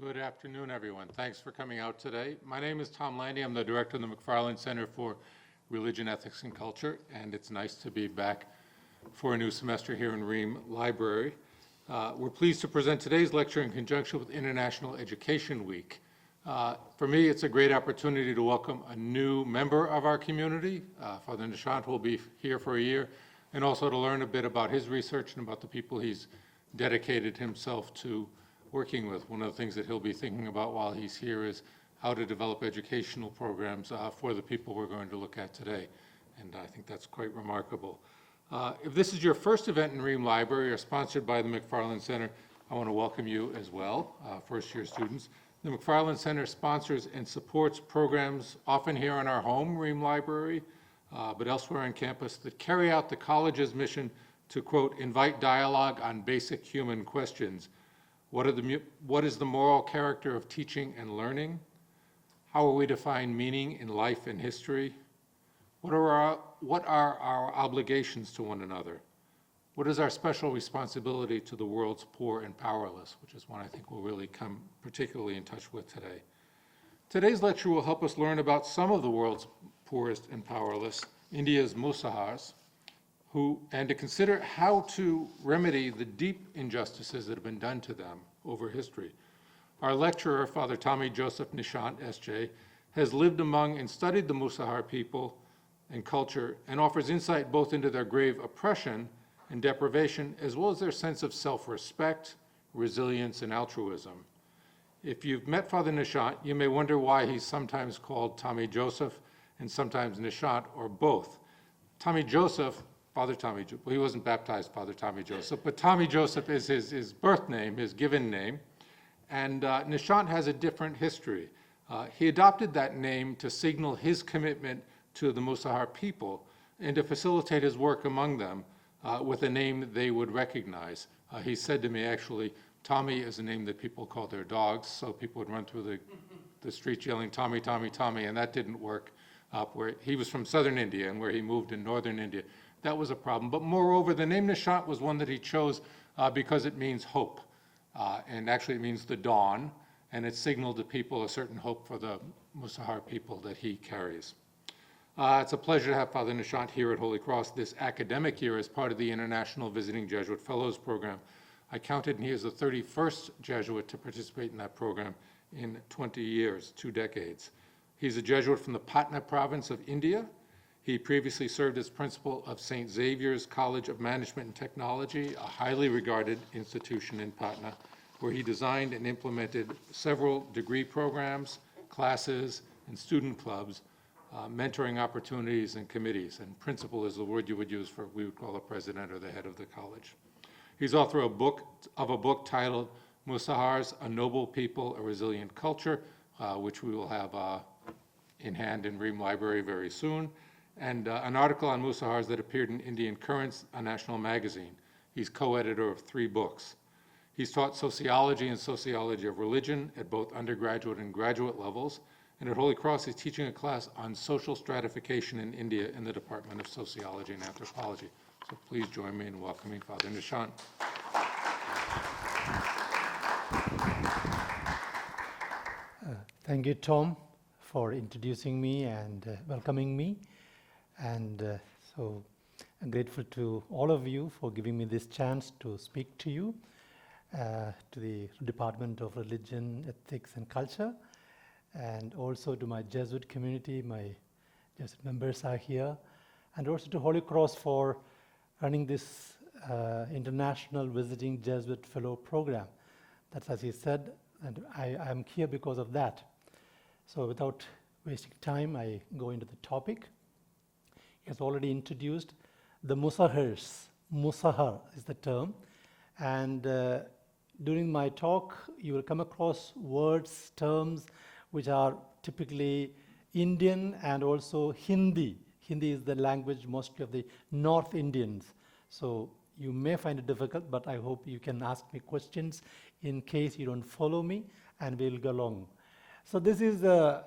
Good afternoon, everyone. Thanks for coming out today. My name is Tom Landy. I'm the director of the McFarland Center for Religion, Ethics, and Culture, and it's nice to be back for a new semester here in Ream Library. We're pleased to present today's lecture in conjunction with International Education Week. For me, it's a great opportunity to welcome a new member of our community. Father Nishaant will be here for a year, and also to learn a bit about his research and about the people he's dedicated himself to working with. One of the things that he'll be thinking about while he's here is how to develop educational programs for the people we're going to look at today. And I think that's quite remarkable. If this is your first event in Ream Library or sponsored by the McFarland Center, I want to welcome you as well, first-year students. The McFarland Center sponsors and supports programs often here in our home, Ream Library, but elsewhere on campus that carry out the college's mission to, quote, invite dialogue on basic human questions. What is the moral character of teaching and learning? How are we to find meaning in life and history? What are our obligations to one another? What is our special responsibility to the world's poor and powerless, which is one I think we'll really come particularly in touch with today. Today's lecture will help us learn about some of the world's poorest and powerless, India's Musahars, and to consider how to remedy the deep injustices that have been done to them over history. Our lecturer, Father Tommy Joseph Nishaant, S.J., has lived among and studied the Musahar people and culture and offers insight both into their grave oppression and deprivation, as well as their sense of self-respect, resilience, and altruism. If you've met Father Nishaant, you may wonder why he's sometimes called Tommy Joseph and sometimes Nishaant, or both. Tommy Joseph, Father Tommy, well, he wasn't baptized Father Tommy Joseph, but Tommy Joseph is his birth name, his given name, and Nishaant has a different history. He adopted that name to signal his commitment to the Musahar people and to facilitate his work among them with a name they would recognize. He said to me, actually, Tommy is a name that people call their dogs, so people would run through the streets yelling, Tommy, Tommy, Tommy, and that didn't work. Where he was from southern India, and where he moved in northern India, that was a problem. But moreover, the name Nishaant was one that he chose because it means hope. And actually it means the dawn, and it signaled to people a certain hope for the Musahar people that he carries. It's a pleasure to have Father Nishaant here at Holy Cross this academic year as part of the International Visiting Jesuit Fellows program. I counted, and he is the 31st Jesuit to participate in that program in 20 years, 2 decades. He's a Jesuit from the Patna province of India. He previously served as principal of St. Xavier's College of Management and Technology, a highly regarded institution in Patna, where he designed and implemented several degree programs, classes, and student clubs, mentoring opportunities and committees. And principal is the word you would use for, we would call a president or the head of the college. He's author of a book titled Musahars, A Noble People, A Resilient Culture, which we will have in hand in Ream Library very soon, and an article on Musahars that appeared in Indian Currents, a national magazine. He's co-editor of 3 books. He's taught sociology and sociology of religion at both undergraduate and graduate levels, and at Holy Cross he's teaching a class on social stratification in India in the Department of Sociology and Anthropology. So please join me in welcoming Father Nishaant. Thank you, Tom, for introducing me and welcoming me. And so I'm grateful to all of you for giving me this chance to speak to you, to the Department of Religion, Ethics, and Culture, and also to my Jesuit community. My Jesuit members are here, and also to Holy Cross for running this International Visiting Jesuit Fellow program. That's, as he said, and I'm here because of that. So without wasting time, I go into the topic. He has already introduced the Musahars. Musahar is the term. And during my talk, you will come across words, terms, which are typically Indian and also Hindi. Hindi is the language mostly of the North Indians. So you may find it difficult, but I hope you can ask me questions in case you don't follow me, and we'll go along. So this is a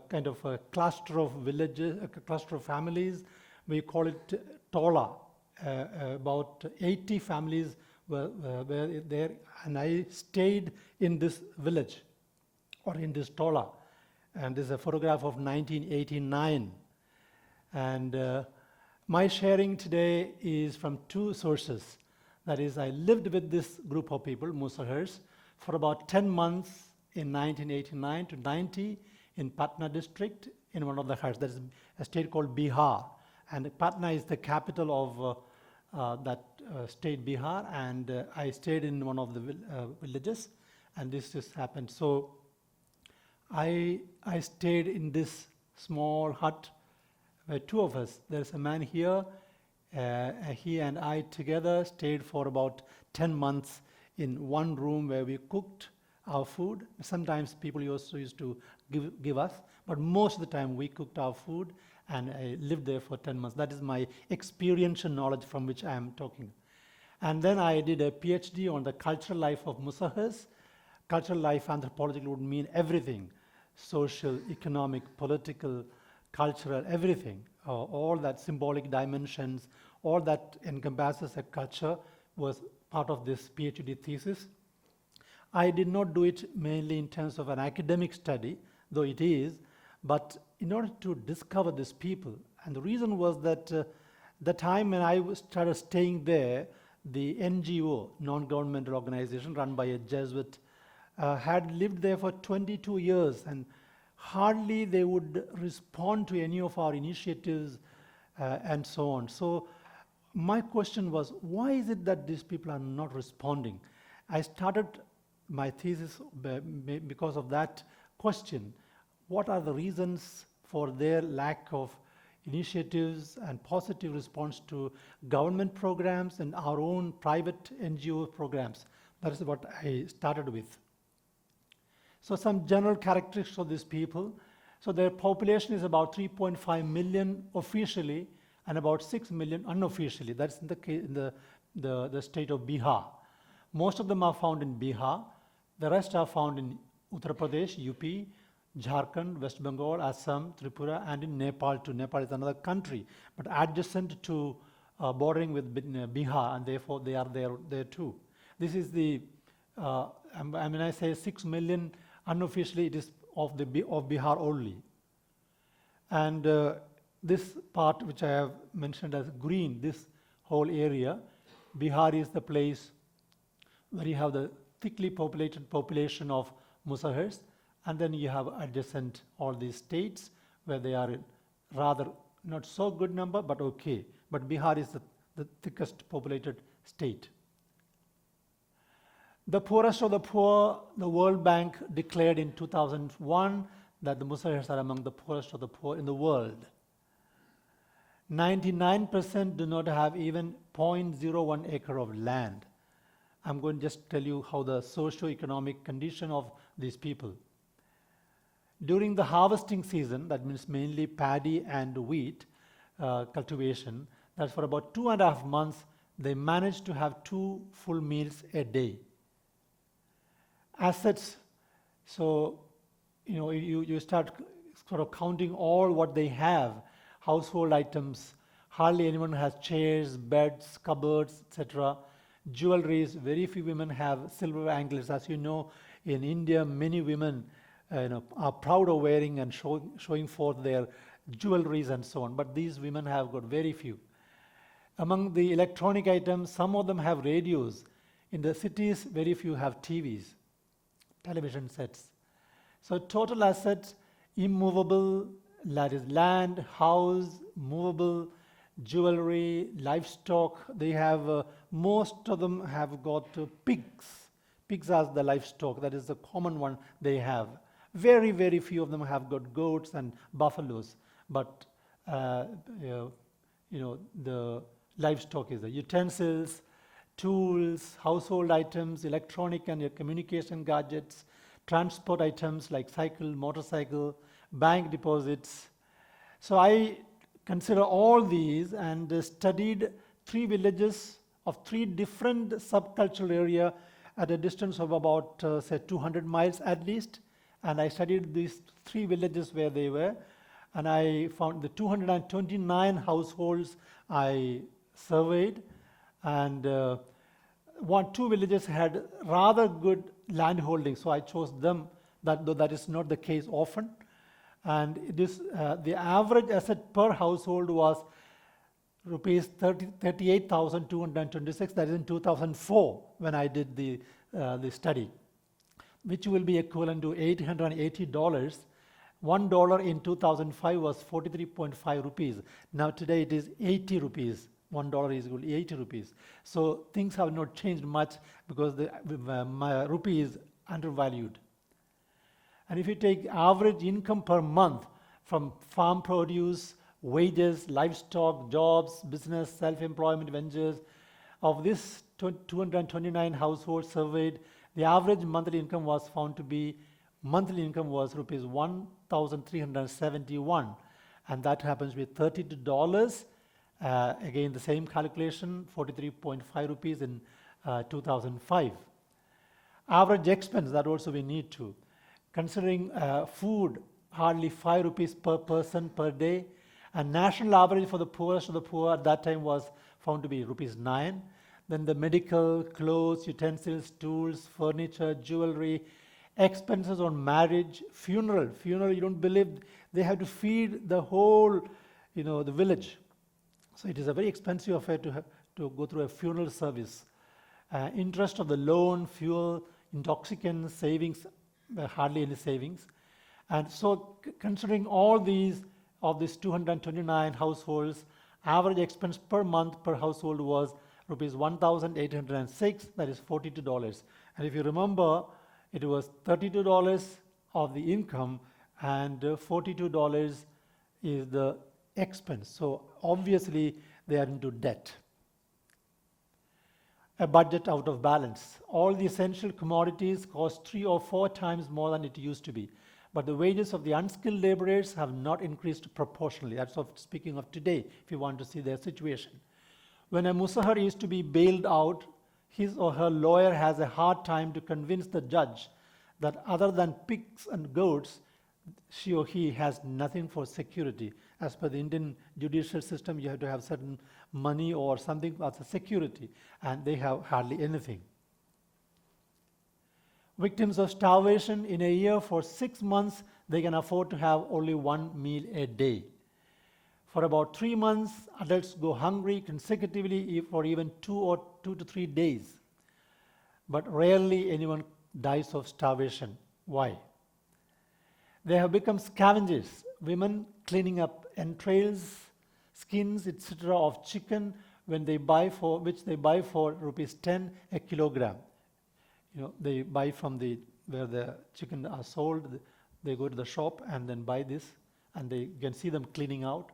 kind of a cluster of villages, a cluster of families. We call it Tola. About 80 families were there, and I stayed in this village or in this tola. And this is a photograph of 1989. And my sharing today is from two sources. That is, I lived with this group of people, Musahars, for about 10 months in 1989 to 90 in Patna district in one of the Hars. That is a state called Bihar. And Patna is the capital of that state, Bihar. And I stayed in one of the villages, and this just happened. So I stayed in this small hut where two of us, there's a man here, he and I together stayed for about 10 months in one room where we cooked our food. Sometimes people also used to give us, but most of the time we cooked our food, and I lived there for 10 months. That is my experiential knowledge from which I am talking. And then I did a PhD on the cultural life of Musahars. Cultural life anthropology would mean everything: social, economic, political, cultural, everything. All that symbolic dimensions, all that encompasses a culture was part of this PhD thesis. I did not do it mainly in terms of an academic study, though it is, but in order to discover these people. And the reason was that the time when I started staying there, the NGO, non-governmental organization run by a Jesuit, had lived there for 22 years, and hardly they would respond to any of our initiatives and so on. So my question was, why is it that these people are not responding? I started my thesis because of that question. What are the reasons for their lack of initiatives and positive response to government programs and our own private NGO programs? That is what I started with. So some general characteristics of these people. So their population is about 3.5 million officially and about 6 million unofficially. That's in the state of Bihar. Most of them are found in Bihar. The rest are found in Uttar Pradesh, UP, Jharkhand, West Bengal, Assam, Tripura, and in Nepal too. Nepal is another country, but adjacent to bordering with Bihar, and therefore they are there too. This is the, when I say 6 million, unofficially it is of Bihar only. And this part which I have mentioned as green, this whole area, Bihar is the place where you have the thickly populated population of Musahars, and then you have adjacent all these states where they are in rather not so good number, but okay. But Bihar is the thickest populated state. The poorest of the poor, the World Bank declared in 2001 that the Musahars are among the poorest of the poor in the world. 99% do not have even 0.01 acre of land. I'm going to just tell you how the socio-economic condition of these people. During the harvesting season, that means mainly paddy and wheat cultivation, that's for about 2.5 months, they managed to have 2 full meals a day. Assets, so you start sort of counting all what they have, household items. Hardly anyone has chairs, beds, cupboards, etc. Jewelries, very few women have silver anklets. As you know, in India, many women are proud of wearing and showing forth their jewelries and so on. But these women have got very few. Among the electronic items, some of them have radios. In the cities, very few have TVs, television sets. So total assets, immovable, that is land, house, movable, jewelry, livestock. They have, most of them have got pigs. Pigs are the livestock, that is the common one they have. Very, very few of them have got goats and buffaloes, but the livestock is the utensils, tools, household items, electronic and communication gadgets, transport items like cycle, motorcycle, bank deposits. So I consider all these and studied 3 villages of 3 different subcultural area at a distance of about, say, 200 miles at least. And I studied these 3 villages where they were. And I found the 229 households I surveyed. And two villages had rather good land holding, so I chose them, though that is not the case often. And the average asset per household was rupees 38,226. That is in 2004 when I did the study, which will be equivalent to $880. $1 in 2005 was 43.5 rupees. Now today it is 80 rupees. $1 is equal to 80 rupees. So things have not changed much because my rupee is undervalued. And if you take average income per month from farm produce, wages, livestock, jobs, business, self-employment ventures, of this 229 households surveyed, the average monthly income was found to be rupees 1,371, and that happens with $32. Again, the same calculation, 43.5 rupees in 2005. Average expense, that also we need to. Considering food, hardly 5 rupees per person per day, and national average for the poorest of the poor at that time was found to be rupees 9. Then the medical, clothes, utensils, tools, furniture, jewelry, expenses on marriage, funeral, you don't believe, they have to feed the whole, the village. So it is a very expensive affair to go through a funeral service. Interest of the loan, fuel, intoxicants, savings, hardly any savings. And so considering all these, of these 229 households, average expense per month per household was rupees 1,806, that is $42. And if you remember, it was $32 of the income and $42 is the expense. So obviously they are into debt. A budget out of balance. All the essential commodities cost 3 or 4 times more than it used to be. But the wages of the unskilled laborers have not increased proportionally. That's speaking of today, if you want to see their situation. When a Musahar is to be bailed out, his or her lawyer has a hard time to convince the judge that other than pigs and goats, she or he has nothing for security. As per the Indian judicial system, you have to have certain money or something as a security, and they have hardly anything. Victims of starvation in a year for 6 months, they can afford to have only 1 meal a day. For about 3 months, adults go hungry consecutively for even 2 to 3 days. But rarely anyone dies of starvation. Why? They have become scavengers, women cleaning up entrails, skins, etc. of chicken which they buy for rupees 10 a kilogram. They buy from where the chicken are sold. They go to the shop and then buy this, and they can see them cleaning out.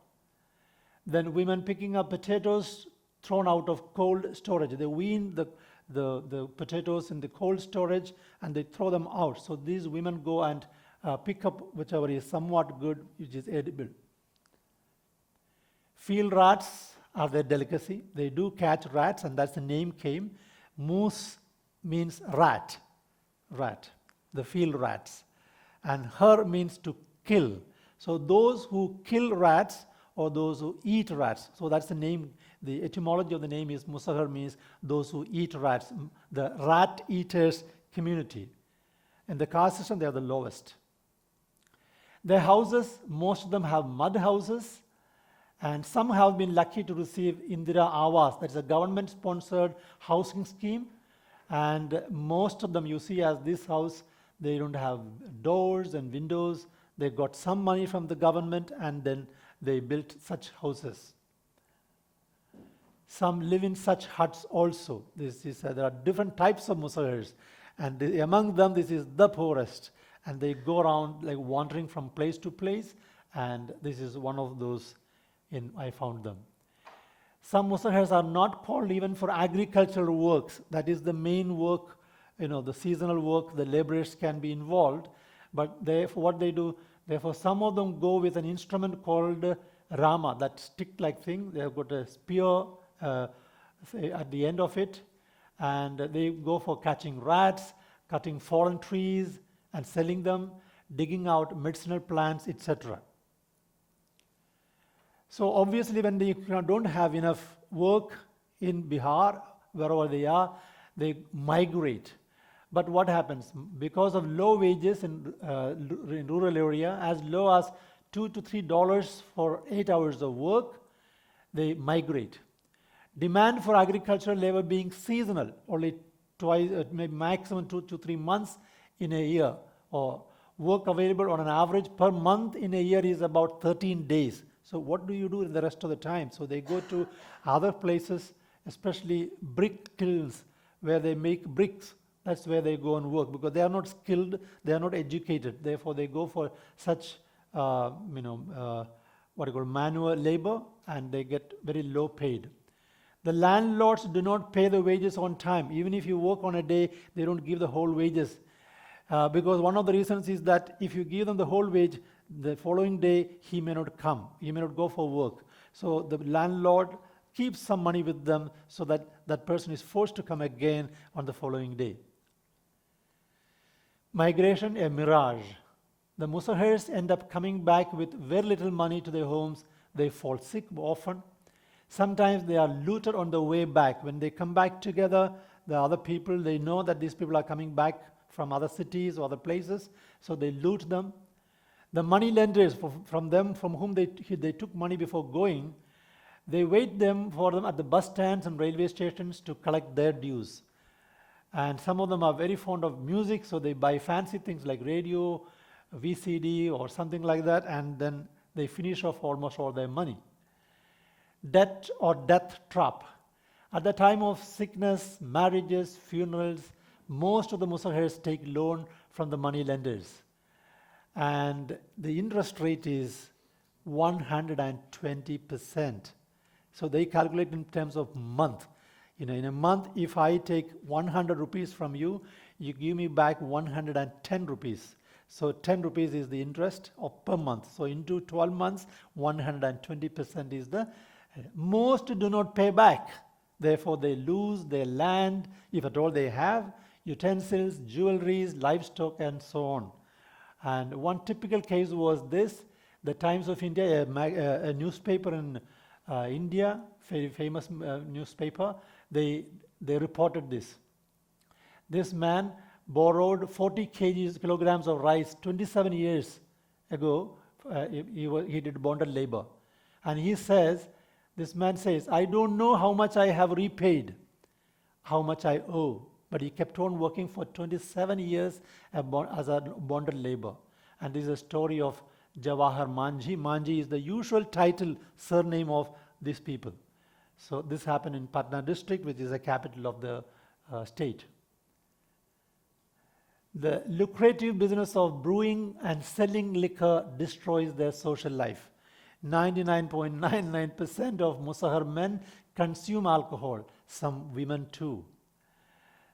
Then women picking up potatoes thrown out of cold storage. They wean the potatoes in the cold storage and they throw them out. So these women go and pick up whichever is somewhat good, which is edible. Field rats are their delicacy. They do catch rats, and that's the name came. Moose means rat, the field rats. And har means to kill. So those who kill rats or those who eat rats. So that's the name, the etymology of the name is Musahar, means those who eat rats, the rat eaters community. In the caste system, they are the lowest. Their houses, most of them have mud houses, and some have been lucky to receive Indira Awas, that is a government-sponsored housing scheme, and most of them, you see as this house, they don't have doors and windows. They got some money from the government and then they built such houses. Some live in such huts also. There are different types of Musahars, and among them this is the poorest, and they go around like wandering from place to place, and this is one of those I found them. Some Musahars are not called even for agricultural works. That is the main work, the seasonal work, the laborers can be involved, but what they do, therefore some of them go with an instrument called Rama, that stick-like thing. They have got a spear at the end of it, and they go for catching rats, cutting fallen trees and selling them, digging out medicinal plants, etc. So obviously when they don't have enough work in Bihar, wherever they are, They migrate. But what happens? Because of low wages in rural area, as low as $2 to $3 for 8 hours of work, they migrate. Demand for agricultural labor being seasonal, only twice, maybe maximum 2 to 3 months in a year, or work available on an average per month in a year is about 13 days. So what do you do the rest of the time? So they go to other places, especially brick kilns, where they make bricks. That's where they go and work, because they are not skilled, they are not educated. Therefore, they go for such, manual labor, and they get very low paid. The landlords do not pay the wages on time. Even if you work on a day, they don't give the whole wages. Because one of the reasons is that if you give them the whole wage, the following day he may not come, he may not go for work. So the landlord keeps some money with them so that that person is forced to come again on the following day. Migration, a mirage. The Musahars end up coming back with very little money to their homes. They fall sick often. Sometimes they are looted on the way back. When they come back together, the other people, they know that these people are coming back from other cities or other places, so they loot them. The money lenders, from whom they took money before going, they wait for them at the bus stands and railway stations to collect their dues. And some of them are very fond of music, so they buy fancy things like radio, VCD, or something like that, and then they finish off almost all their money. Debt or death trap. At the time of sickness, marriages, funerals, most of the Musahars take loan from the money lenders. And the interest rate is 120%. So they calculate in terms of month. In a month, if I take 100 rupees from you, you give me back 110 rupees. So 10 rupees is the interest per month. So into 12 months, 120% is the... Most do not pay back. Therefore, they lose their land, if at all they have, utensils, jewelries, livestock, and so on. And one typical case was this: the Times of India, a newspaper in India, very famous newspaper, they reported this. This man borrowed 40 kilograms of rice 27 years ago. He did bonded labor. And this man says, I don't know how much I have repaid, how much I owe. But he kept on working for 27 years as a bonded labor. And this is a story of Jawahar Manjhi. Manjhi is the usual surname of these people. So this happened in Patna district, which is the capital of the state. The lucrative business of brewing and selling liquor destroys their social life. 99.99% of Musahar men consume alcohol, some women too.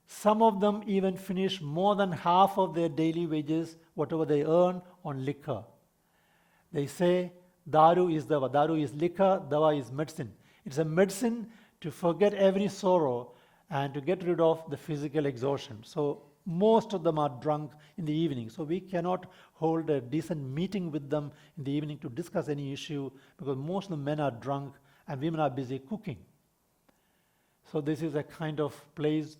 Some of them even finish more than half of their daily wages, whatever they earn, on liquor. They say, Daru is dawa. Daru is liquor, dawa is medicine. It's a medicine to forget every sorrow and to get rid of the physical exhaustion. So most of them are drunk in the evening. So we cannot hold a decent meeting with them in the evening to discuss any issue, because most of the men are drunk and women are busy cooking. So this is a kind of place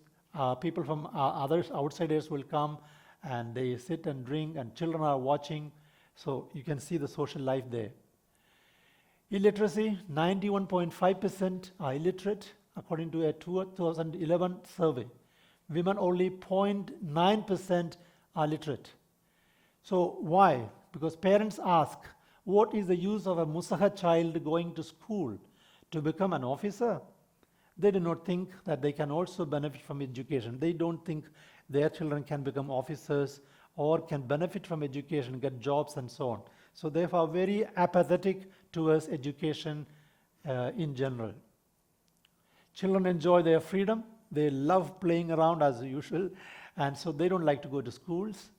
people from outsiders will come and they sit and drink, and children are watching. So you can see the social life there. Illiteracy, 91.5% are illiterate according to a 2011 survey. Women only 0.9% are literate. So why? Because parents ask, what is the use of a Musahar child going to school? To become an officer? They do not think that they can also benefit from education. They don't think their children can become officers or can benefit from education, get jobs and so on. So therefore very apathetic towards education in general. Children enjoy their freedom. They love playing around as usual, and so they don't like to go to schools.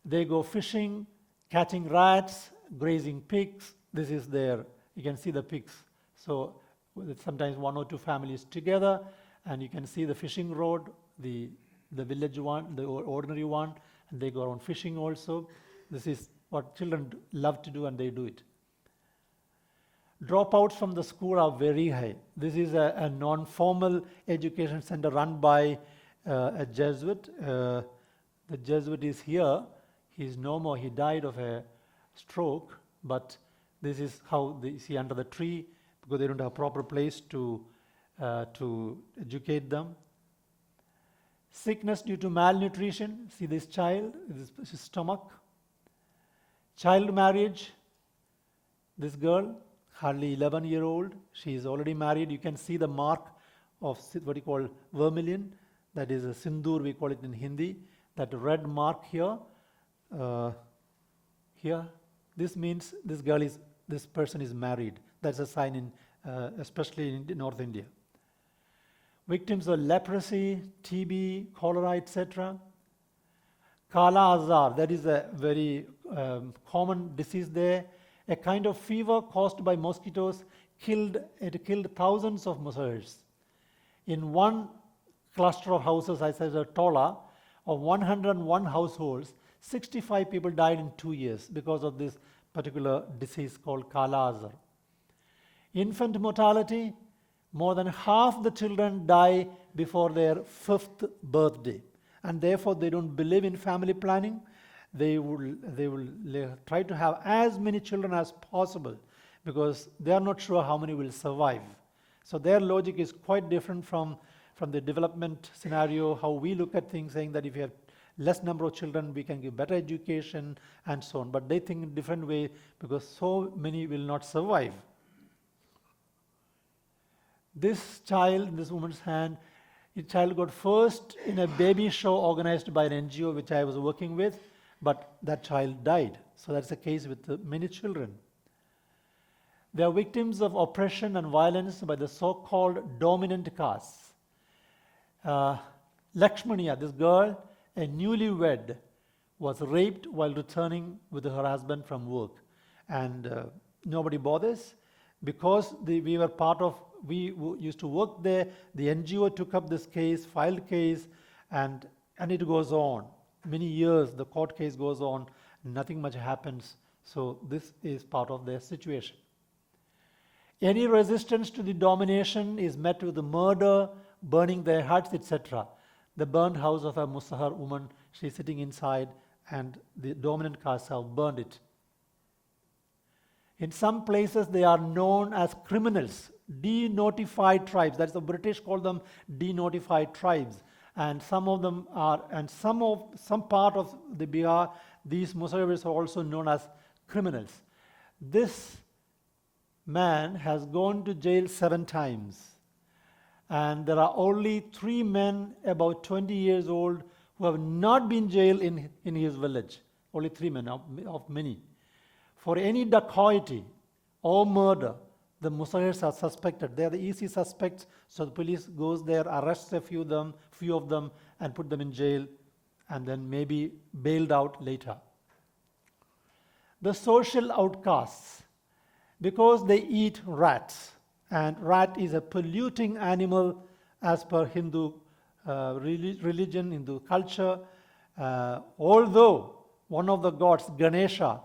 They go fishing, catching rats, grazing pigs. This is you can see the pigs. So sometimes 1 or 2 families together, and you can see the fishing rod, the village one, the ordinary one, and they go around fishing also. This is what children love to do, and they do it. Dropouts from the school are very high. This is a non-formal education center run by a Jesuit. The Jesuit is here. He's no more. He died of a stroke, but this is how they see under the tree, because they don't have a proper place to educate them. Sickness due to malnutrition. See this child, his stomach. Child marriage. This girl, hardly 11-year-old, she is already married. You can see the mark of what you call vermilion. That is a sindoor, we call it in Hindi. That red mark here. Here, this means this person is married. That's a sign in, especially in North India. Victims of leprosy, TB, cholera, etc. Kala Azar, that is a very common disease there. A kind of fever caused by mosquitoes killed thousands of Musahars. In one cluster of houses, I said a tola, of 101 households, 65 people died in 2 years because of this particular disease called Kala Azar. Infant mortality, more than half the children die before their 5th birthday, and therefore they don't believe in family planning. They will try to have as many children as possible because they are not sure how many will survive. So their logic is quite different from the development scenario, how we look at things, saying that if you have less number of children, we can give better education and so on. But they think in a different way because so many will not survive. This child in this woman's hand, the child got first in a baby show organized by an NGO which I was working with, but that child died. So that's the case with many children. They are victims of oppression and violence by the so-called dominant castes. Lakshmaniya, this girl, a newlywed, was raped while returning with her husband from work. And nobody bothers because we used to work there. The NGO took up this case, filed case, and it goes on. Many years, the court case goes on, nothing much happens. So this is part of their situation. Any resistance to the domination is met with the murder, burning their huts, etc. The burned house of a Musahar woman, she's sitting inside, and the dominant castes have burned it. In some places, they are known as criminals, denotified tribes. That's the British call them denotified tribes. And some of them are, and some part of the Bihar, these Musahars are also known as criminals. This man has gone to jail 7 times. And there are only 3 men about 20 years old who have not been jailed in his village. Only 3 men of many. For any dacoity or murder, the Musahars are suspected. They are the easy suspects, so the police goes there, arrests a few of them, and put them in jail, and then maybe bailed out later. The social outcasts, because they eat rats, and rat is a polluting animal as per Hindu religion, Hindu culture. Although one of the gods, Ganesha,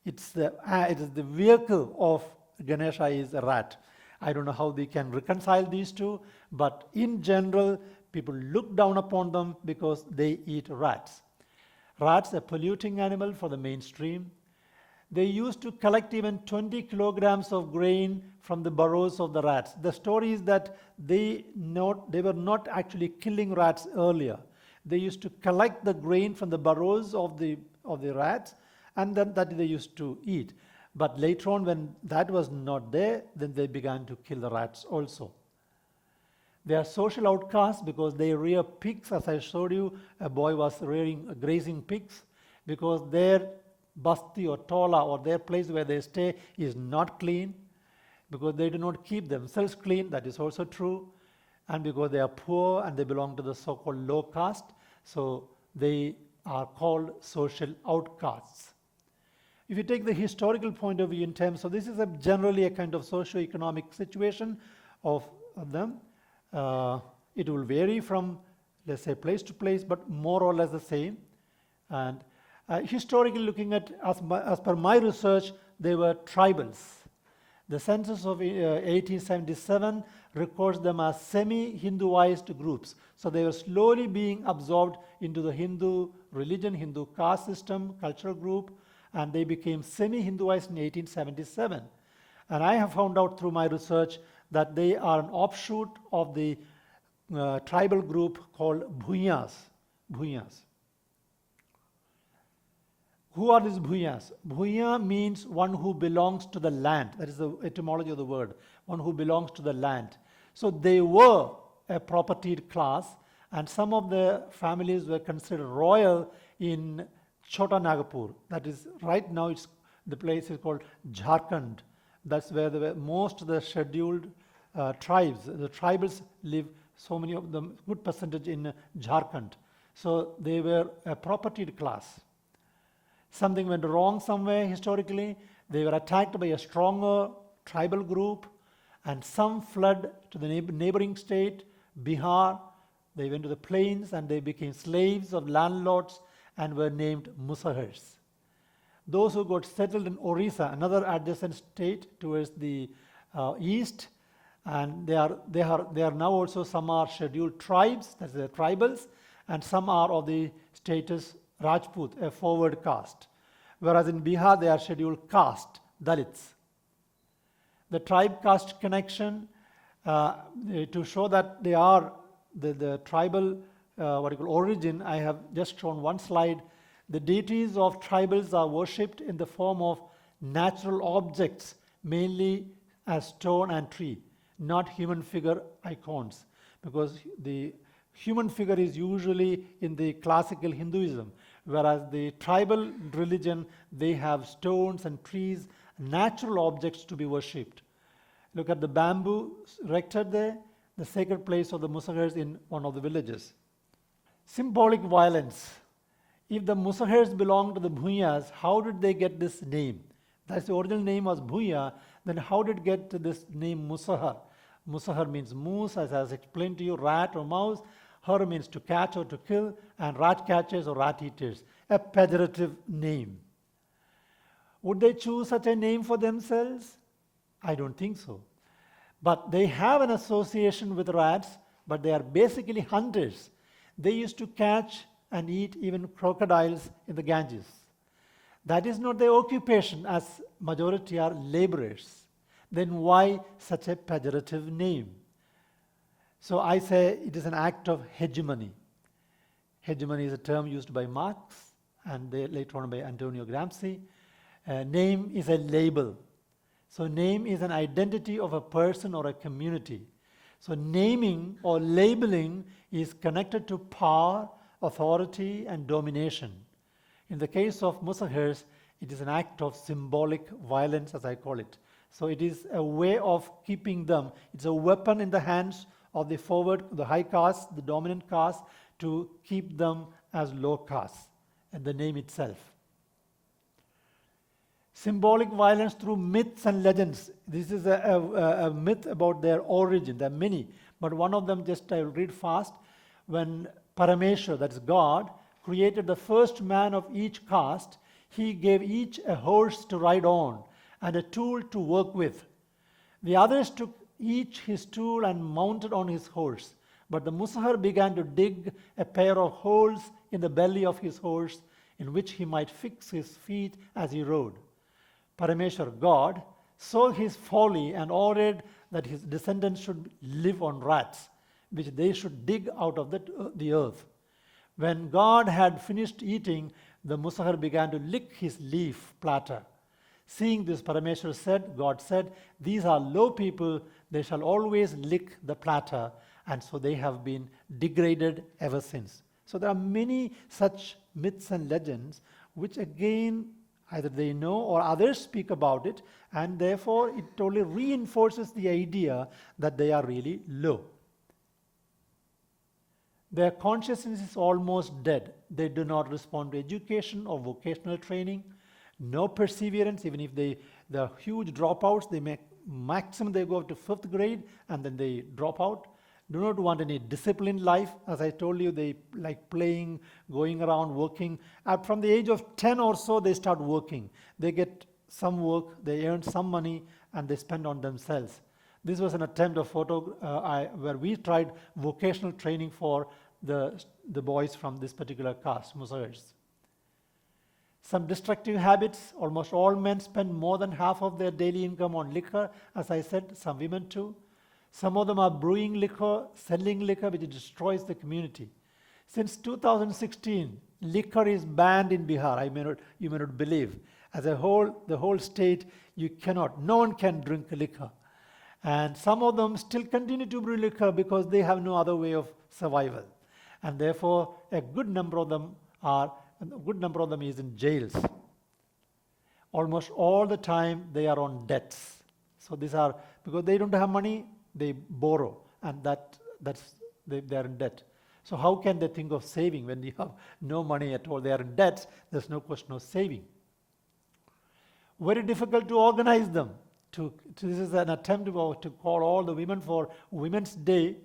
it is the vehicle of Ganesha is a rat. I don't know how they can reconcile these two, but in general, people look down upon them because they eat rats. Rats, a polluting animal for the mainstream. They used to collect even 20 kilograms of grain from the burrows of the rats. The story is that they were not actually killing rats earlier. They used to collect the grain from the burrows of the rats, and then that they used to eat. But later on, when that was not there, then they began to kill the rats also. They are social outcasts because they rear pigs. As I showed you, a boy was grazing pigs because their basti or tola or their place where they stay is not clean, because they do not keep themselves clean. That is also true. And because they are poor and they belong to the so-called low caste, so they are called social outcasts. If you take the historical point of view in terms of this is generally a kind of socio-economic situation of them. It will vary from, let's say, place to place, but more or less the same. And historically looking at, as per my research, they were tribals. The census of 1877 records them as semi-Hinduized groups. So they were slowly being absorbed into the Hindu religion, Hindu caste system, cultural group, and they became semi-Hinduized in 1877. And I have found out through my research that they are an offshoot of the tribal group called Bhuyas. Bhuyas. Who are these Bhuyas? Bhuya means one who belongs to the land. That is the etymology of the word, one who belongs to the land. So they were a propertied class, and some of the families were considered royal in Chota Nagpur. That is, right now the place is called Jharkhand. That's where most of the scheduled tribes, the tribals live, so many of them, good percentage in Jharkhand. So they were a propertied class. Something went wrong somewhere historically. They were attacked by a stronger tribal group, and some fled to the neighboring state, Bihar. They went to the plains and they became slaves of landlords and were named Musahars. Those who got settled in Orissa, another adjacent state towards the east, and they are now also, some are scheduled tribes, that's the tribals, and some are of the status Rajput, a forward caste. Whereas in Bihar, they are scheduled caste, Dalits. The tribe caste connection, to show that they are the tribal origin, I have just shown one slide. The deities of tribals are worshipped in the form of natural objects, mainly as stone and tree, not human figure icons, because the human figure is usually in the classical Hinduism, whereas the tribal religion, they have stones and trees, natural objects to be worshipped. Look at the bamboo erected there, the sacred place of the Musahars in one of the villages. Symbolic violence. If the Musahars belong to the Bhuyas, how did they get this name? That's the original name was Bhuya, then how did it get to this name Musahar? Musahar means moose, as I have explained to you, rat or mouse. Har means to catch or to kill, and rat catchers or rat eaters, a pejorative name. Would they choose such a name for themselves? I don't think so. But they have an association with rats, but they are basically hunters. They used to catch and eat even crocodiles in the Ganges. That is not their occupation, as majority are laborers. Then why such a pejorative name? So I say it is an act of hegemony. Hegemony is a term used by Marx and later on by Antonio Gramsci. Name is a label. So name is an identity of a person or a community. So naming or labeling is connected to power, authority, and domination. In the case of Musahars, it is an act of symbolic violence, as I call it. So it is a way of keeping them. It's a weapon in the hands of the forward, the high caste, the dominant caste, to keep them as low caste, and the name itself. Symbolic violence through myths and legends. This is a myth about their origin. There are many, but one of them, just I will read fast. When Parameshwar, that is God, created the first man of each caste, he gave each a horse to ride on and a tool to work with. The others took each his tool and mounted on his horse. But the Musahar began to dig a pair of holes in the belly of his horse, in which he might fix his feet as he rode. Parameshwar, God, saw his folly and ordered that his descendants should live on rats, which they should dig out of the earth. When God had finished eating, the Musahar began to lick his leaf platter. Seeing this, Parameshwar said, God said, these are low people, they shall always lick the platter, and so they have been degraded ever since. So there are many such myths and legends, which again, either they know or others speak about it, and therefore it totally reinforces the idea that they are really low. Their consciousness is almost dead. They do not respond to education or vocational training. No perseverance, even if they are huge dropouts, they make maximum they go up to 5th grade and then they drop out. Do not want any disciplined life. As I told you, they like playing, going around, working. From the age of 10 or so, they start working. They get some work, they earn some money, and they spend on themselves. This was an attempt of where we tried vocational training for the boys from this particular caste, Musahars. Some destructive habits. Almost all men spend more than half of their daily income on liquor, as I said, some women too. Some of them are brewing liquor, selling liquor, which destroys the community. Since 2016, liquor is banned in Bihar. You may not believe. As a whole, the whole state, no one can drink liquor. And some of them still continue to brew liquor because they have no other way of survival. And therefore, a good number of them is in jails. Almost all the time, they are on debts. So because they don't have money, they borrow, and they are in debt. So how can they think of saving when you have no money at all? They are in debt. There's no question of saving. Very difficult to organize them. This is an attempt to call all the women for Women's Day,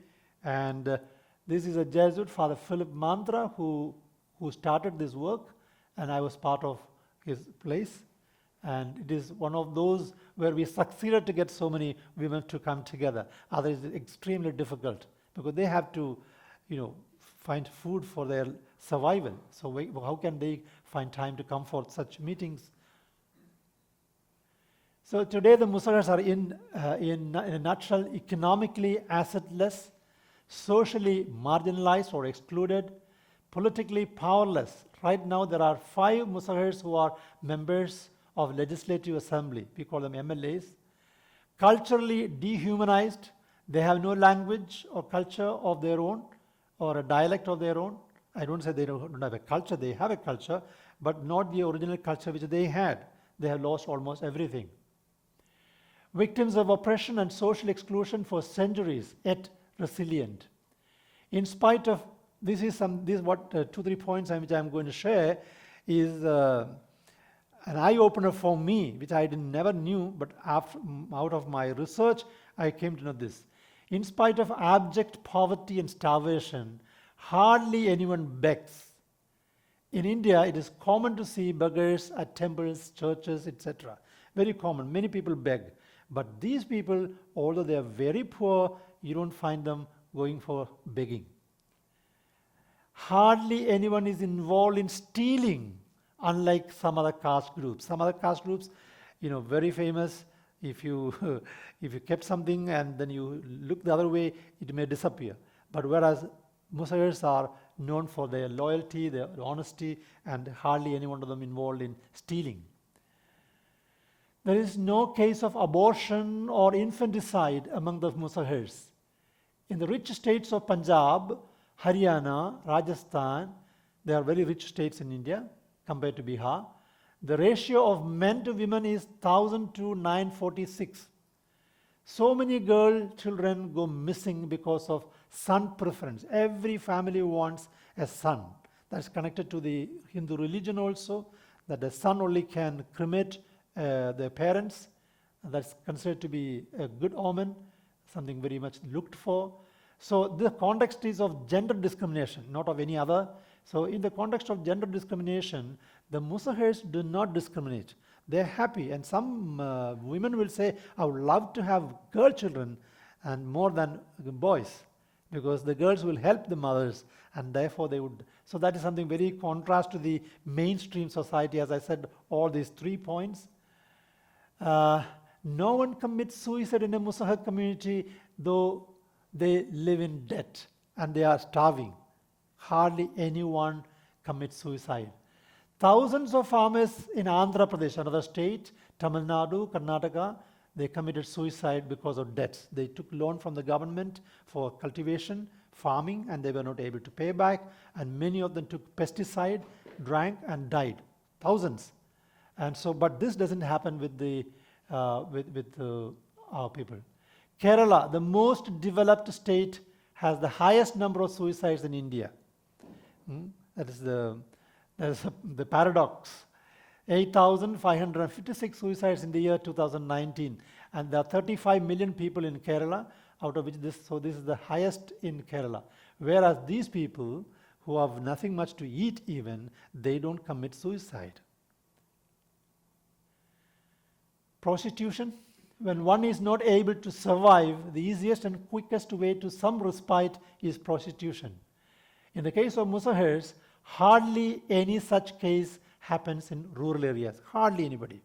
and this is a Jesuit, Father Philip Mantra, who started this work, and I was part of his place. And it is one of those where we succeeded to get so many women to come together. Otherwise, it's extremely difficult because they have to, find food for their survival. So how can they find time to come for such meetings? So today the Musahars are in a nutshell, economically assetless, socially marginalized or excluded, politically powerless. Right now there are 5 Musahars who are members of Legislative Assembly. We call them MLAs. Culturally dehumanized. They have no language or culture of their own or a dialect of their own. I don't say they don't have a culture. They have a culture, but not the original culture which they had. They have lost almost everything. Victims of oppression and social exclusion for centuries, yet resilient. In spite of, this is 2-3 points which I'm going to share, is an eye-opener for me, which I never knew, but out of my research, I came to know this. In spite of abject poverty and starvation, hardly anyone begs. In India, it is common to see beggars at temples, churches, etc. Very common. Many people beg. But these people, although they are very poor, you don't find them going for begging. Hardly anyone is involved in stealing, unlike some other caste groups. Some other caste groups, very famous. If you kept something and then you look the other way, it may disappear. But whereas Musahars are known for their loyalty, their honesty, and hardly any one of them involved in stealing. There is no case of abortion or infanticide among the Musahars. In the rich states of Punjab, Haryana, Rajasthan, they are very rich states in India compared to Bihar. The ratio of men to women is 1,000 to 946. So many children go missing because of son preference. Every family wants a son. That's connected to the Hindu religion also, that the son only can cremate their parents. That's considered to be a good omen, something very much looked for. So the context is of gender discrimination, not of any other. So in the context of gender discrimination, the Musahars do not discriminate. They're happy, and some women will say, I would love to have girl children and more than boys, because the girls will help the mothers, and therefore they would. So that is something very contrast to the mainstream society, as I said, all these 3 points. No one commits suicide in a Musahar community, though they live in debt and they are starving. Hardly anyone commits suicide. Thousands of farmers in Andhra Pradesh, another state, Tamil Nadu, Karnataka, they committed suicide because of debts. They took loan from the government for cultivation, farming, and they were not able to pay back. And many of them took pesticide, drank, and died. Thousands. And so, but this doesn't happen with our people. Kerala, the most developed state, has the highest number of suicides in India. That is the paradox. 8,556 suicides in the year 2019, and there are 35 million people in Kerala, out of which this is the highest in Kerala. Whereas these people who have nothing much to eat even, they don't commit suicide. Prostitution. when one is not able to survive, the easiest and quickest way to some respite is prostitution. In the case of Musahars, hardly any such case happens in rural areas, hardly anybody.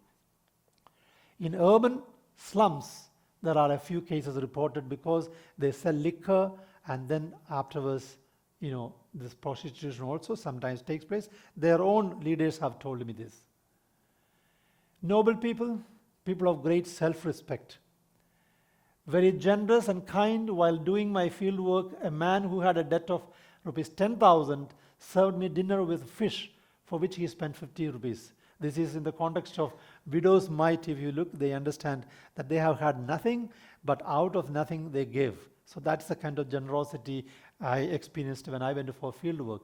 In urban slums, there are a few cases reported because they sell liquor and then afterwards, this prostitution also sometimes takes place. Their own leaders have told me this. Noble people, people of great self-respect, very generous and kind. While doing my field work, a man who had a debt of rupees 10,000 served me dinner with fish, for which he spent 50 rupees. This is in the context of widow's mite. If you look, they understand that they have had nothing, but out of nothing they gave. So that's the kind of generosity I experienced when I went for field work.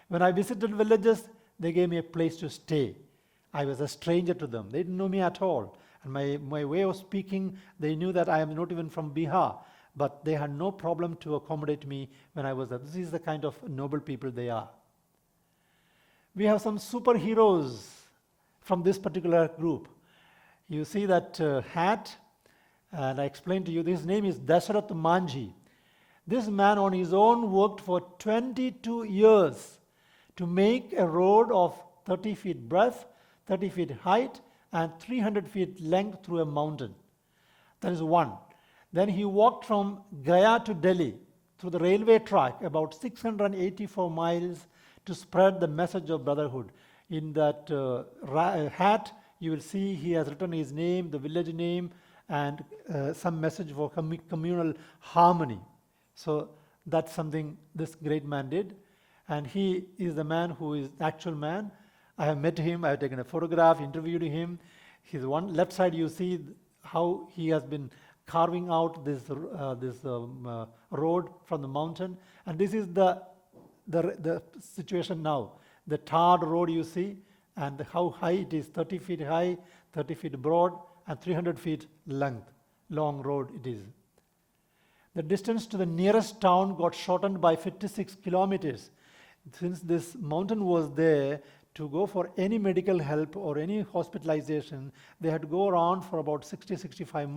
When I visited villages, they gave me a place to stay. I was a stranger to them. They didn't know me at all. And my way of speaking, they knew that I am not even from Bihar, but they had no problem to accommodate me when I was there. This is the kind of noble people they are. We have some superheroes from this particular group. You see that hat, and I explained to you, his name is Dasarath Manjhi. This man on his own worked for 22 years to make a road of 30 feet breadth, 30 feet height, and 300 feet length through a mountain. That is one. Then he walked from Gaya to Delhi through the railway track, about 684 miles, to spread the message of brotherhood. In that hat, you will see he has written his name, the village name, and some message for communal harmony. So that's something this great man did. And he is the man who is the actual man. I have met him, I have taken a photograph, interviewed him. His one left side, you see how he has been carving out this road from the mountain. And this is the situation now. The tarred road you see, and how high it is, 30 feet high, 30 feet broad, and 300 feet length. Long road it is. The distance to the nearest town got shortened by 56 kilometers. Since this mountain was there, to go for any medical help or any hospitalization, they had to go around for about 65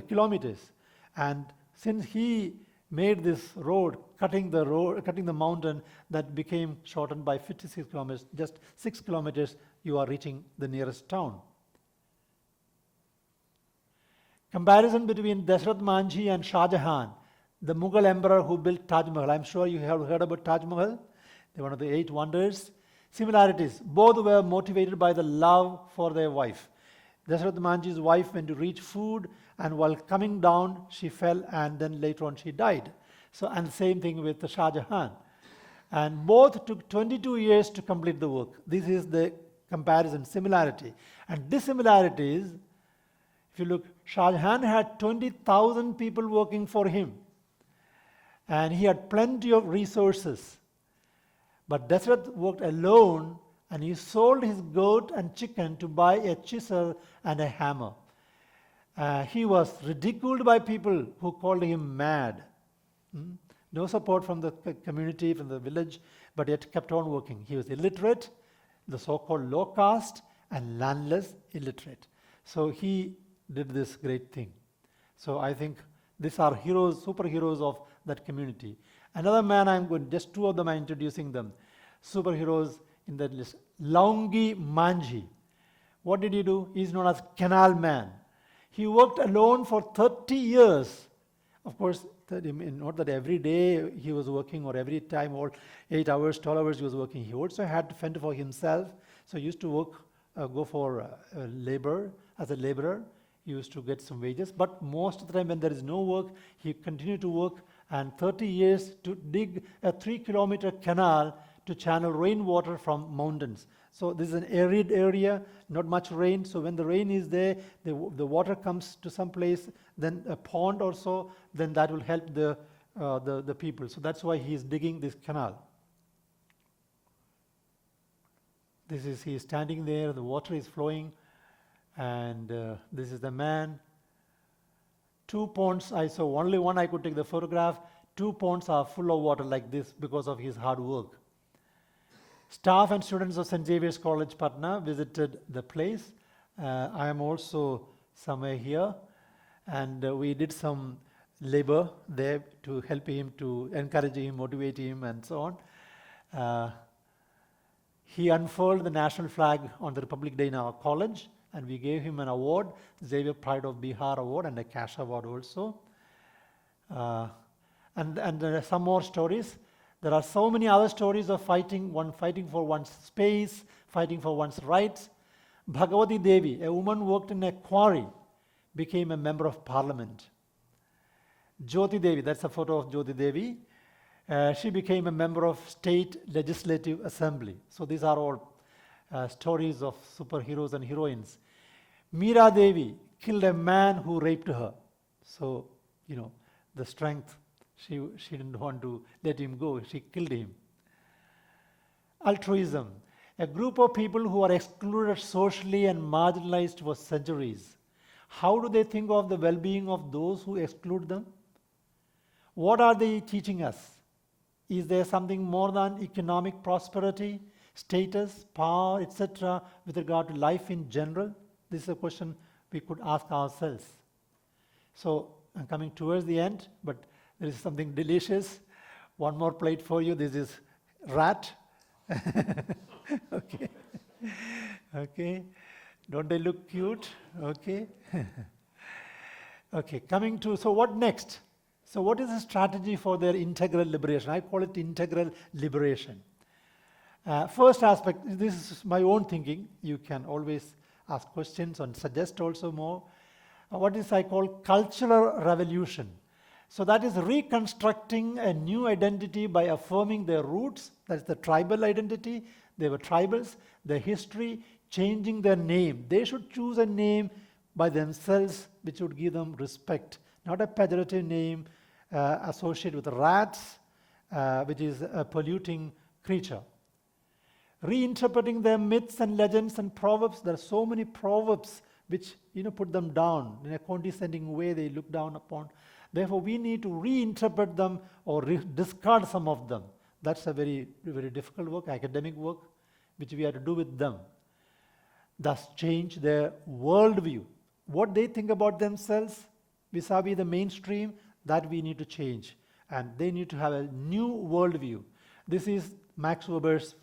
kilometers. And since he made this road, cutting the mountain, that became shortened by 56 kilometers. Just 6 kilometers, you are reaching the nearest town. Comparison between Dasarath Manjhi and Shah Jahan, the Mughal emperor who built Taj Mahal. I'm sure you have heard about Taj Mahal. They're one of the 8 wonders. Similarities. Both were motivated by the love for their wife. Dasarath Manjhi's wife went to reach food, and while coming down, she fell, and then later on she died. So, and same thing with the Shah Jahan. And both took 22 years to complete the work. This is the comparison, similarity. And dissimilarities, if you look, Shah Jahan had 20,000 people working for him. And he had plenty of resources. But Dasarath worked alone, and he sold his goat and chicken to buy a chisel and a hammer. He was ridiculed by people who called him mad. No support from the community, from the village, but yet kept on working. He was illiterate, the so-called low caste, and landless illiterate. So he did this great thing. So I think these are heroes, superheroes of that community. Another man, just 2 of them I'm introducing them. Superheroes in that list. Laungi Manjhi. What did he do? He is known as Canal Man. He worked alone for 30 years. Of course, not that every day he was working or every time or 8 hours, 12 hours he was working. He also had to fend for himself. So he used to work, go for labor as a laborer. He used to get some wages. But most of the time when there is no work, he continued to work, and 30 years to dig a 3-kilometer canal to channel rainwater from mountains. So this is an arid area, not much rain. So when the rain is there, the water comes to some place, then a pond or so, then that will help the people. So that's why he is digging this canal. He is standing there, the water is flowing, and this is the man. 2 ponds I saw, only one I could take the photograph. 2 ponds are full of water like this because of his hard work. Staff and students of St. Xavier's College, Patna visited the place. I am also somewhere here, and we did some labor there to help him, to encourage him, motivate him, and so on. He unfurled the national flag on the Republic Day in our college, and we gave him an award, Xavier Pride of Bihar Award, and a cash award also. And there are some more stories. There are so many other stories of fighting for one's space, fighting for one's rights. Bhagavati Devi, a woman who worked in a quarry, became a member of parliament. Jyoti Devi, that's a photo of Jyoti Devi. She became a member of state legislative assembly. So these are all stories of superheroes and heroines. Meera Devi killed a man who raped her. So, the strength, she didn't want to let him go. She killed him. Altruism, a group of people who are excluded socially and marginalized for centuries. How do they think of the well-being of those who exclude them? What are they teaching us? Is there something more than economic prosperity, status, power, etc., with regard to life in general? This is a question we could ask ourselves. So I'm coming towards the end, but there is something delicious. One more plate for you. This is rat. Okay. Okay. Don't they look cute? Okay. Okay, so what next? So what is the strategy for their integral liberation? I call it integral liberation. First aspect, this is my own thinking. You can always ask questions and suggest also more. What is I call cultural revolution. So that is reconstructing a new identity by affirming their roots. That's the tribal identity. They were tribals. Their history, changing their name. They should choose a name by themselves which would give them respect. Not a pejorative name associated with rats, which is a polluting creature. Reinterpreting their myths and legends and proverbs. There are so many proverbs which put them down in a condescending way. They look down upon. Therefore, we need to reinterpret them or discard some of them. That's a very, very difficult work, academic work, which we have to do with them. Thus, change their worldview. What they think about themselves vis-a-vis the mainstream, that we need to change. And they need to have a new worldview. This is Max Weber's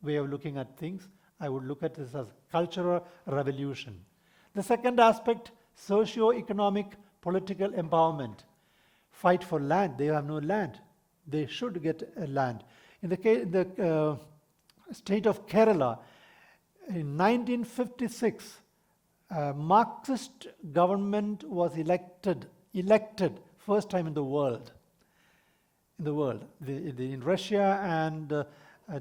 way of looking at things. I would look at this as cultural revolution. The second aspect, socio-economic political empowerment. Fight for land. They have no land. They should get a land. In the state of Kerala, in 1956, Marxist government was elected first time in the world. In Russia and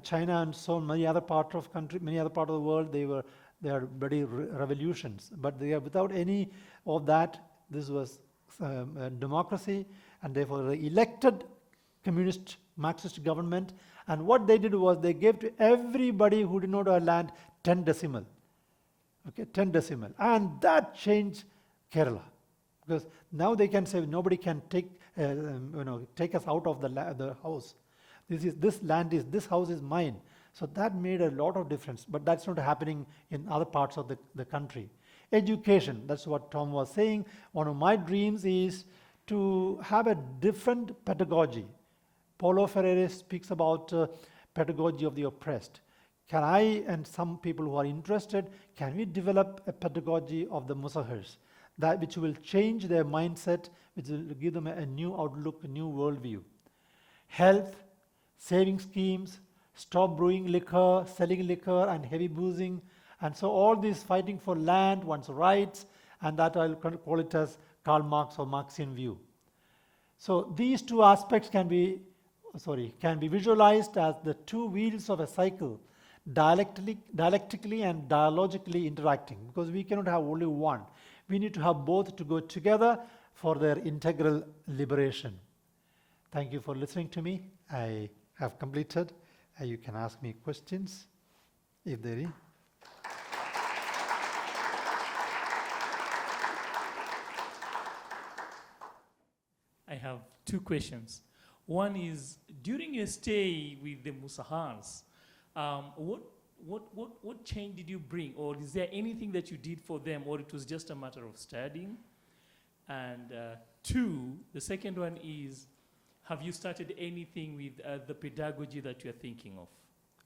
China and so many other parts of the world, they are bloody revolutions. But they are without any of that. This was democracy, and therefore the elected communist Marxist government. And what they did was they gave to everybody who did not have land 10 decimal. Okay, 10 decimal. And that changed Kerala. Because now they can say nobody can take us out of the house. This house is mine. So that made a lot of difference. But that's not happening in other parts of the country. Education, that's what Tom was saying. One of my dreams is to have a different pedagogy. Paulo Freire speaks about pedagogy of the oppressed. Can I and some people who are interested, can we develop a pedagogy of the Musahars, that which will change their mindset, which will give them a new outlook, a new worldview. Health, saving schemes, stop brewing liquor, selling liquor and heavy boozing, and so all this fighting for land, one's rights, and that I'll call it as Karl Marx or Marxian view. So these two aspects can be visualized as the two wheels of a cycle, dialectically and dialogically interacting, because we cannot have only one. We need to have both to go together for their integral liberation. Thank you for listening to me. I have completed. You can ask me questions if there is. I have two questions. One is, during your stay with the Musahars, what change did you bring? Or is there anything that you did for them, or it was just a matter of studying? And two, the second one is, have you started anything with the pedagogy that you're thinking of?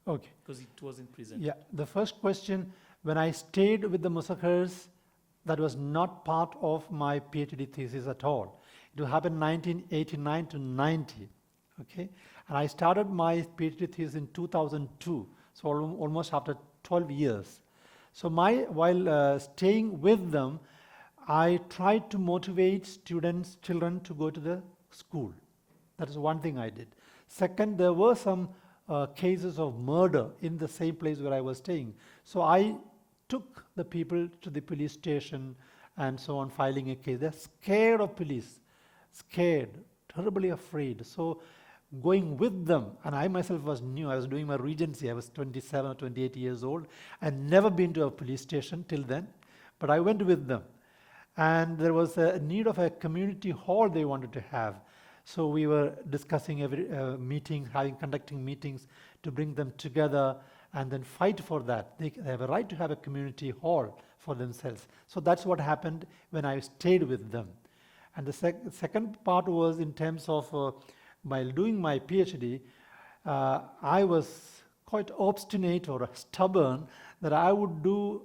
Okay. Because it wasn't presented. Yeah, the first question, when I stayed with the Musahars, that was not part of my PhD thesis at all. It happened 1989 to 90, okay? And I started my PhD thesis in 2002, so almost after 12 years. So while staying with them, I tried to motivate children to go to the school. That is one thing I did. Second, there were some cases of murder in the same place where I was staying. So I took the people to the police station and so on, filing a case. They're scared of police, scared, terribly afraid. So going with them, and I myself was new, I was doing my regency, I was 27 or 28 years old. I'd never been to a police station till then, but I went with them. And there was a need of a community hall they wanted to have. So we were discussing every meeting, conducting meetings to bring them together and then fight for that. They have a right to have a community hall for themselves. So that's what happened when I stayed with them. And the second part was in terms of, while doing my PhD, I was quite obstinate or stubborn that I would do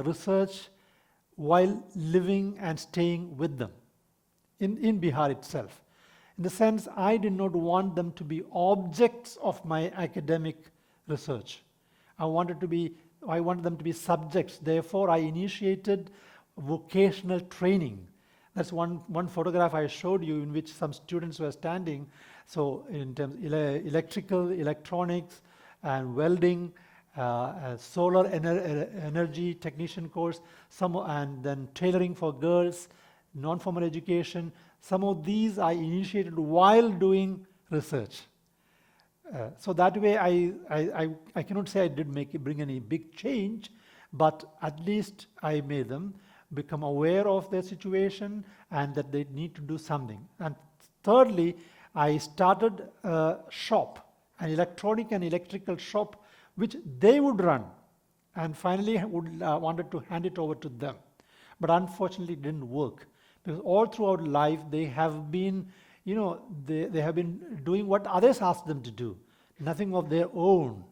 research while living and staying with them in Bihar itself. In the sense, I did not want them to be objects of my academic research. I wanted them to be subjects. Therefore, I initiated vocational training. That's one photograph I showed you in which some students were standing. So in terms of electrical, electronics, and welding, solar energy technician course, and then tailoring for girls, non-formal education. Some of these I initiated while doing research. So that way I cannot say I did bring any big change, but at least I made them become aware of their situation and that they need to do something. And thirdly, I started a shop, an electronic and electrical shop, which they would run, and finally wanted to hand it over to them. But unfortunately it didn't work, because all throughout life they have been, they have been doing what others asked them to do, nothing of their own.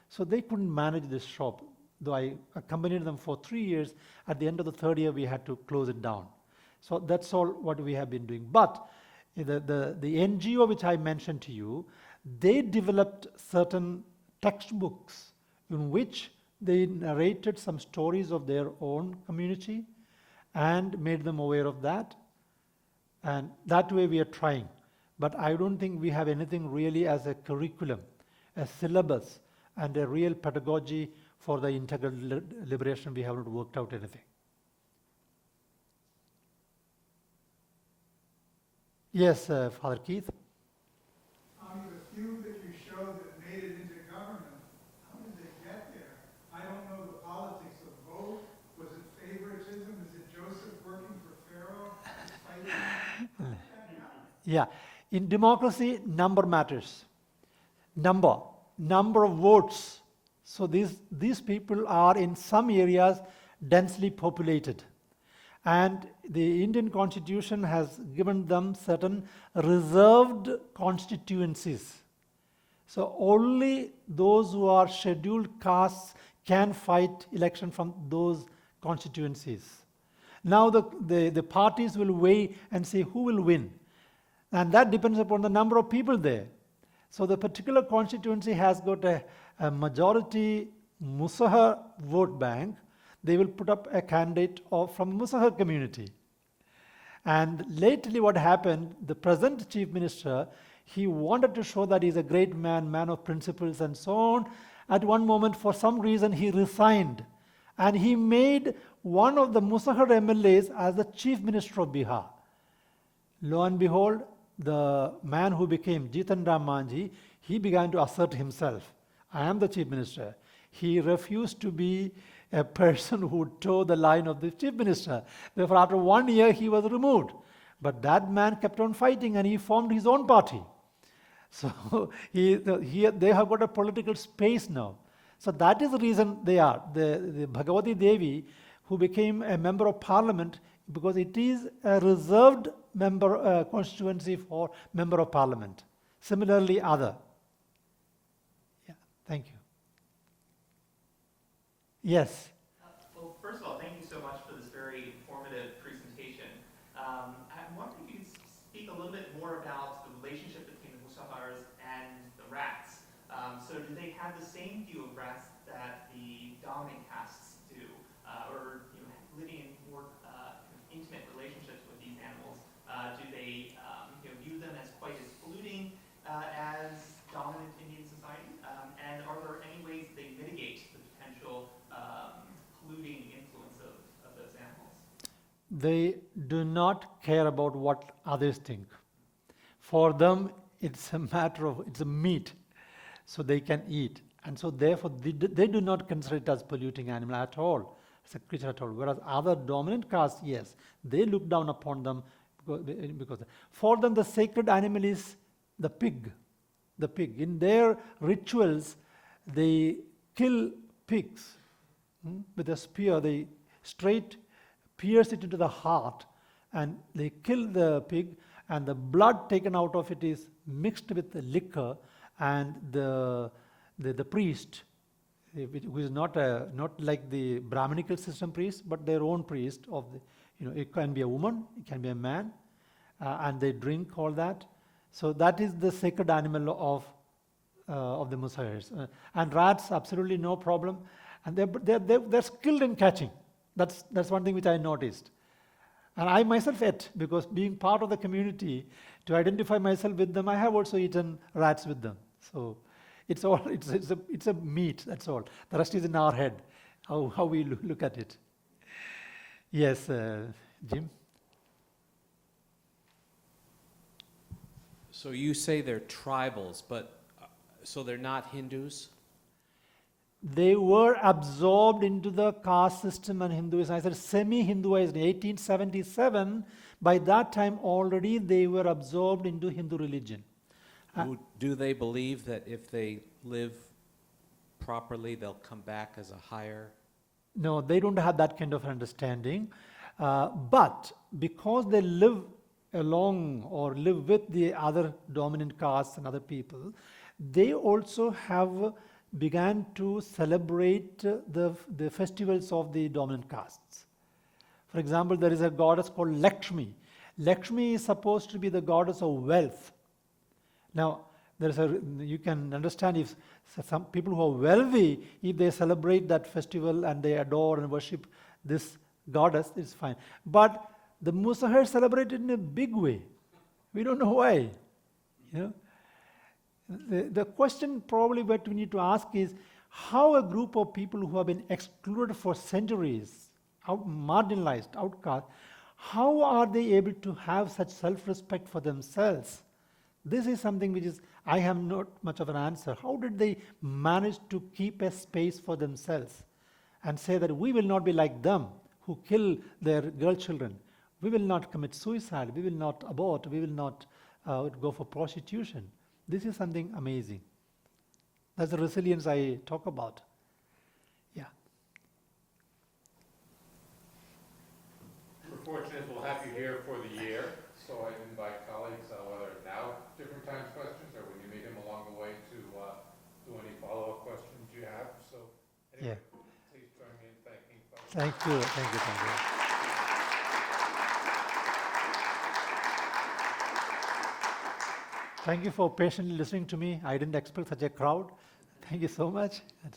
So they couldn't manage this shop. Though I accompanied them for 3 years, at the end of the third year we had to close it down. So that's all what we have been doing. But the NGO which I mentioned to you, they developed certain textbooks in which they narrated some stories of their own community and made them aware of that. And that way we are trying. But I don't think we have anything really as a curriculum, a syllabus, and a real pedagogy for the integral liberation. We haven't worked out anything. Yes, Father Keith. The few that you showed that made it into government, how did they get there? I don't know the politics of vote. Was it favoritism? Is it Joseph working for Pharaoh? Yeah, in democracy, number matters. Number of votes. So these people are in some areas densely populated. And the Indian Constitution has given them certain reserved constituencies. So only those who are scheduled castes can fight election from those constituencies. Now the parties will weigh and say who will win. And that depends upon the number of people there. So the particular constituency has got a majority Musahar vote bank. They will put up a candidate from Musahar community. And lately what happened, the present chief minister, he wanted to show that he's a great man of principles and so on. At one moment, for some reason, he resigned. And he made one of the Musahar MLAs as the chief minister of Bihar. Lo and behold, the man who became Jitan Ram Manjhi, he began to assert himself. I am the chief minister. He refused to be a person who would toe the line of the chief minister. Therefore, after 1 year, he was removed. But that man kept on fighting and he formed his own party. So they have got a political space now. So that is the reason they are. The Bhagavati Devi, who became a member of parliament, because it is a reserved member constituency for member of parliament. Similarly, other. Yeah, thank you. Yes. Well, first of all, thank you so much for this very informative presentation. I'm wondering if you could speak a little bit more about the relationship between the Musahars and the rats. So do they have the same view of rats that the dominant castes do, or living in more intimate relationships with these animals? Do they view them as quite as polluting as dominant Indian society? And are there any ways they mitigate the potential polluting influence of those animals? They do not care about what others think. For them, it's a matter of, it's a meat, so they can eat. And so therefore, they do not consider it as polluting animal at all, as a creature at all. Whereas other dominant castes, yes, they look down upon them because for them the sacred animal is the pig. The pig. In their rituals, they kill pigs with a spear. They straight pierce it into the heart and they kill the pig, and the blood taken out of it is mixed with the liquor, and the priest, who is not like the Brahminical system priest, but their own priest of the, it can be a woman, it can be a man, and they drink all that. So that is the sacred animal of the Musahars. And rats, absolutely no problem. And they're skilled in catching. That's one thing which I noticed. And I myself ate, because being part of the community, to identify myself with them, I have also eaten rats with them. So it's a meat, that's all. The rest is in our head, how we look at it. Yes, Jim? So you say they're tribals, but so they're not Hindus? They were absorbed into the caste system and Hinduism. I said semi-Hinduized in 1877. By that time already they were absorbed into Hindu religion. Do they believe that if they live properly, they'll come back as a higher? No, they don't have that kind of understanding. But because they live along or live with the other dominant castes and other people, they also have began to celebrate the festivals of the dominant castes. For example, there is a goddess called Lakshmi. Lakshmi is supposed to be the goddess of wealth. Now, you can understand if some people who are wealthy, if they celebrate that festival and they adore and worship this goddess, it's fine. But the Musahars celebrate it in a big way. We don't know why. The question probably what we need to ask is how a group of people who have been excluded for centuries, marginalized, outcast, how are they able to have such self-respect for themselves? This is something which is, I have not much of an answer. How did they manage to keep a space for themselves and say that we will not be like them who kill their girl children? We will not commit suicide. We will not abort. We will not go for prostitution. This is something amazing. That's the resilience I talk about. Yeah. We're fortunate we'll have you here for the year, so I invite colleagues, whether now different times questions or when you meet him along the way, to do any follow-up questions you have. So anyway, please join me in thanking folks. Thank you. Thank you. Thank you. Thank you for patiently listening to me. I didn't expect such a crowd. Thank you so much.